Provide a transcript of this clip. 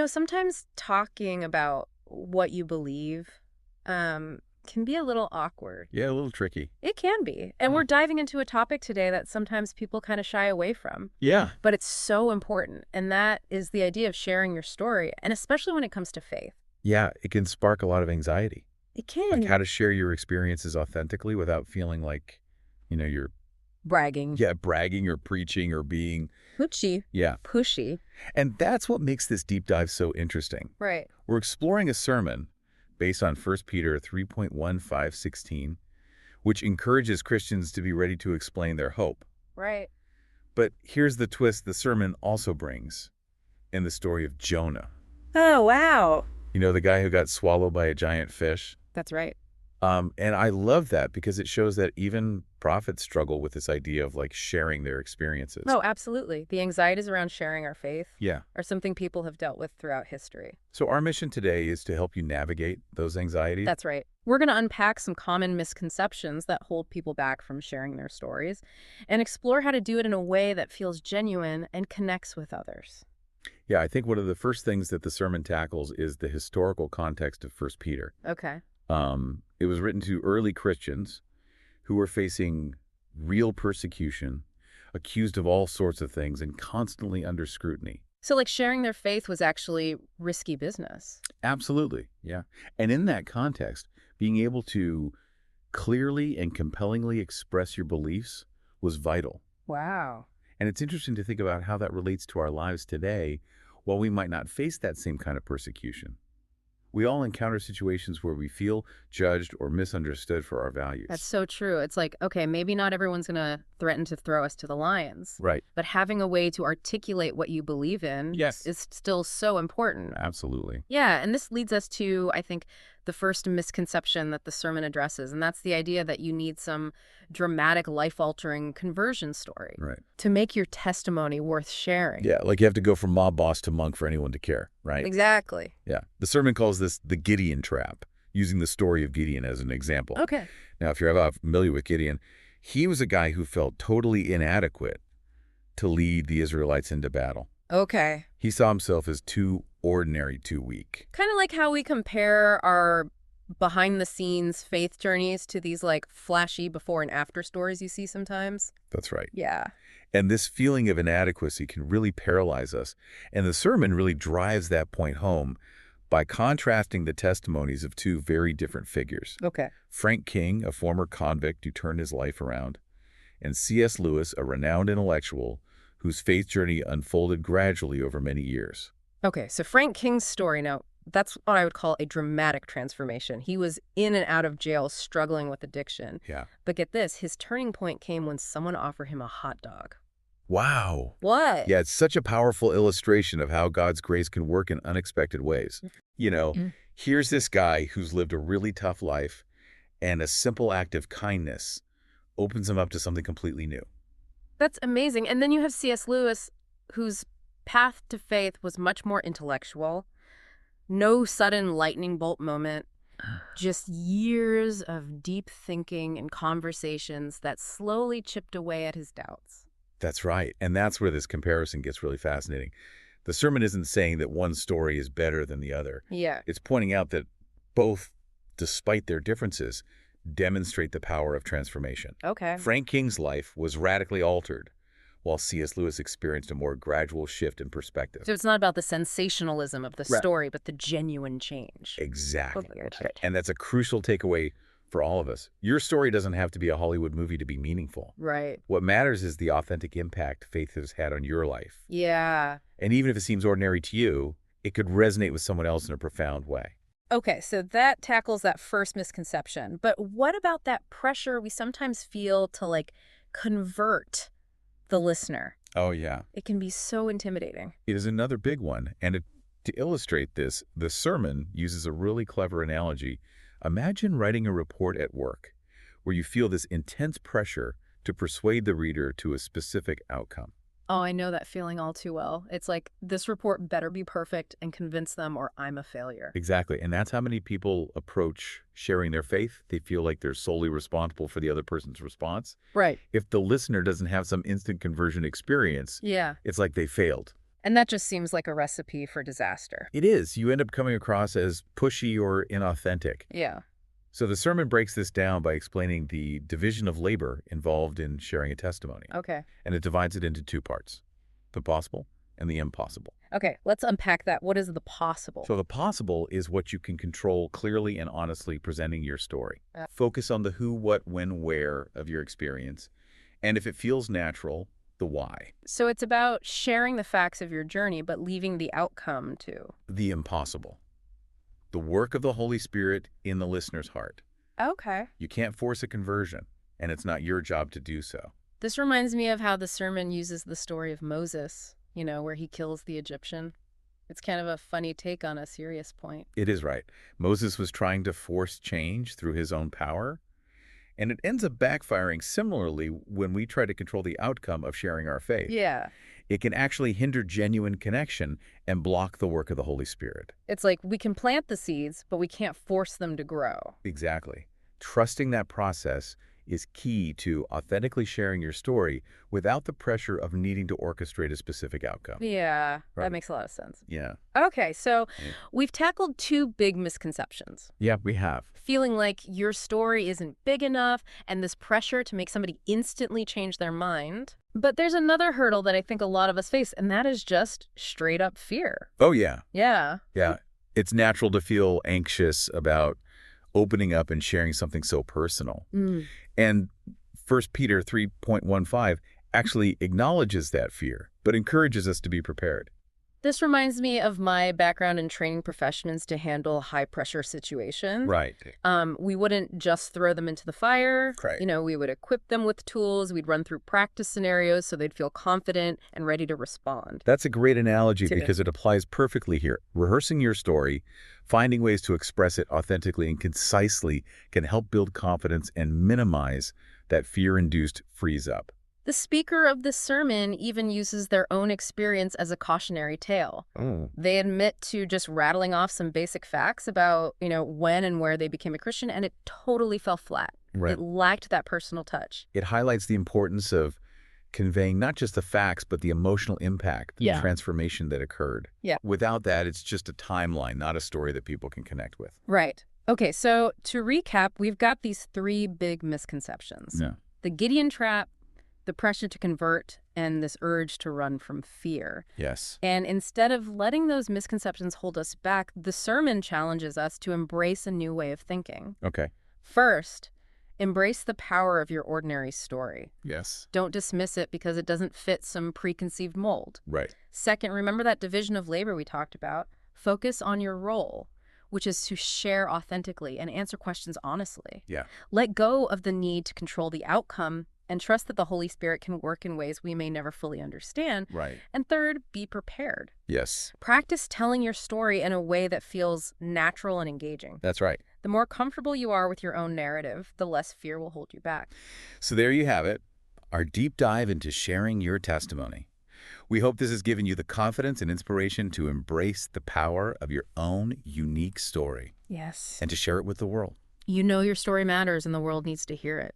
Sometimes talking about what you believe can be a little awkward. Yeah, a little tricky. It can be. And we're diving into a topic today that sometimes people kind of shy away from, Yeah. but it's so important. And that is the idea of sharing your story, and especially when it comes to faith. Yeah, it can spark a lot of anxiety. It Like how can. to share your experiences authentically without feeling like, you're, Bragging. yeah, bragging or preaching or being, Pushy. yeah. Pushy. And that's what makes this deep dive so interesting. Right. We're exploring a sermon based on 1 Peter 3.15:16, which encourages Christians to be ready to explain their hope. Right. But here's the twist the sermon also brings in the story of Jonah. Oh, wow. You know, the guy who got swallowed by a giant fish? That's right. And I love that because it shows that even prophets struggle with this idea of like sharing their experiences. Oh, absolutely. The anxieties around sharing our faith Yeah. are something people have dealt with throughout history. So our mission today is to help you navigate those anxieties. That's right. We're going to unpack some common misconceptions that hold people back from sharing their stories and explore how to do it in a way that feels genuine and connects with others. Yeah, I think one of the first things that the sermon tackles is the historical context of 1 Peter. Okay. It was written to early Christians who were facing real persecution, accused of all sorts of things, and constantly under scrutiny. So like sharing their faith was actually risky business. Absolutely, yeah. And in that context, being able to clearly and compellingly express your beliefs was vital. Wow. And it's interesting to think about how that relates to our lives today, while we might not face that same kind of persecution. We all encounter situations where we feel judged or misunderstood for our values. That's so true. It's like, okay, maybe not everyone's going to threaten to throw us to the lions. Right. But having a way to articulate what you believe in Yes. is still so important. Absolutely. Yeah, and this leads us to, I think, the first misconception that the sermon addresses, and that's the idea that you need some dramatic, life-altering conversion story Right. to make your testimony worth sharing. Yeah, like you have to go from mob boss to monk for anyone to care, right? Exactly. Yeah. The sermon calls this the Gideon trap, using the story of Gideon as an example. Okay. Now, if you're ever familiar with Gideon, he was a guy who felt totally inadequate to lead the Israelites into battle. Okay. He saw himself as too ordinary, too weak. Kind of like how we compare our behind-the-scenes faith journeys to these, like, flashy before and after stories you see sometimes. That's right. Yeah. And this feeling of inadequacy can really paralyze us. And the sermon really drives that point home by contrasting the testimonies of two very different figures. Okay. Frank King, a former convict who turned his life around, and C.S. Lewis, a renowned intellectual whose faith journey unfolded gradually over many years. Okay, so Frank King's story, now, that's what I would call a dramatic transformation. He was in and out of jail struggling with addiction. Yeah. But get this, his turning point came when someone offered him a hot dog. Wow. What? Yeah, it's such a powerful illustration of how God's grace can work in unexpected ways. Here's this guy who's lived a really tough life, and a simple act of kindness opens him up to something completely new. That's amazing. And then you have C.S. Lewis, whose path to faith was much more intellectual. No sudden lightning bolt moment, just years of deep thinking and conversations that slowly chipped away at his doubts. That's right. And that's where this comparison gets really fascinating. The sermon isn't saying that one story is better than the other. Yeah. It's pointing out that both, despite their differences, demonstrate the power of transformation. Okay. Frank King's life was radically altered, while C.S. Lewis experienced a more gradual shift in perspective. So it's not about the sensationalism of the Right. story, but the genuine change. Exactly. Okay, that's right. And that's a crucial takeaway for all of us. Your story doesn't have to be a Hollywood movie to be meaningful. Right. What matters is the authentic impact faith has had on your life. Yeah. And even if it seems ordinary to you, it could resonate with someone else in a profound way. Okay, so that tackles that first misconception. But what about that pressure we sometimes feel to, like, convert the listener? Oh, yeah. It can be so intimidating. It is another big one. And to illustrate this, the sermon uses a really clever analogy. Imagine writing a report at work where you feel this intense pressure to persuade the reader to a specific outcome. Oh, I know that feeling all too well. It's like, this report better be perfect and convince them or I'm a failure. Exactly. And that's how many people approach sharing their faith. They feel like they're solely responsible for the other person's response. Right. If the listener doesn't have some instant conversion experience, Yeah. it's like they failed. And that just seems like a recipe for disaster. It is. You end up coming across as pushy or inauthentic. Yeah. So the sermon breaks this down by explaining the division of labor involved in sharing a testimony. Okay. And it divides it into two parts, the possible and the impossible. Okay, let's unpack that. What is the possible? So the possible is what you can control clearly and honestly presenting your story. Uh. Focus on the who, what, when, where of your experience. And if it feels natural, the why. So it's about sharing the facts of your journey, but leaving the outcome to. The impossible. The work of the Holy Spirit in the listener's heart. Okay. You can't force a conversion, and it's not your job to do so. This reminds me of how the sermon uses the story of Moses, where he kills the Egyptian. It's kind of a funny take on a serious point. It is right. Moses was trying to force change through his own power, and it ends up backfiring similarly when we try to control the outcome of sharing our faith. Yeah. It can actually hinder genuine connection and block the work of the Holy Spirit. It's like we can plant the seeds, but we can't force them to grow. Exactly. Trusting that process is key to authentically sharing your story without the pressure of needing to orchestrate a specific outcome. Yeah, Right. That makes a lot of sense. Yeah. Okay, so Yeah. we've tackled two big misconceptions. Yeah, we have. Feeling like your story isn't big enough and this pressure to make somebody instantly change their mind. But there's another hurdle that I think a lot of us face, and that is just straight up fear. Oh, yeah. Yeah. Yeah. It's natural to feel anxious about opening up and sharing something so personal. Mm. And 1 Peter 3.15 actually acknowledges that fear, but encourages us to be prepared. This reminds me of my background in training professions to handle high-pressure situations. Right. We wouldn't just throw them into the fire. Right. We would equip them with tools. We'd run through practice scenarios so they'd feel confident and ready to respond. That's a great analogy Too. because it applies perfectly here. Rehearsing your story, finding ways to express it authentically and concisely can help build confidence and minimize that fear-induced freeze-up. The speaker of this sermon even uses their own experience as a cautionary tale. Oh. They admit to just rattling off some basic facts about, when and where they became a Christian, and it totally fell flat. Right. It lacked that personal touch. It highlights the importance of conveying not just the facts, but the emotional impact, the Yeah. transformation that occurred. Yeah. Without that, it's just a timeline, not a story that people can connect with. Right. Okay, so to recap, we've got these three big misconceptions. Yeah. The Gideon trap, the pressure to convert, and this urge to run from fear. Yes. And instead of letting those misconceptions hold us back, the sermon challenges us to embrace a new way of thinking. Okay. First, embrace the power of your ordinary story. Yes. Don't dismiss it because it doesn't fit some preconceived mold. Right. Second, remember that division of labor we talked about. Focus on your role, which is to share authentically and answer questions honestly. Yeah. Let go of the need to control the outcome and trust that the Holy Spirit can work in ways we may never fully understand. Right. And third, be prepared. Yes. Practice telling your story in a way that feels natural and engaging. That's right. The more comfortable you are with your own narrative, the less fear will hold you back. So there you have it, our deep dive into sharing your testimony. We hope this has given you the confidence and inspiration to embrace the power of your own unique story Yes. and to share it with the world. You know your story matters and the world needs to hear it.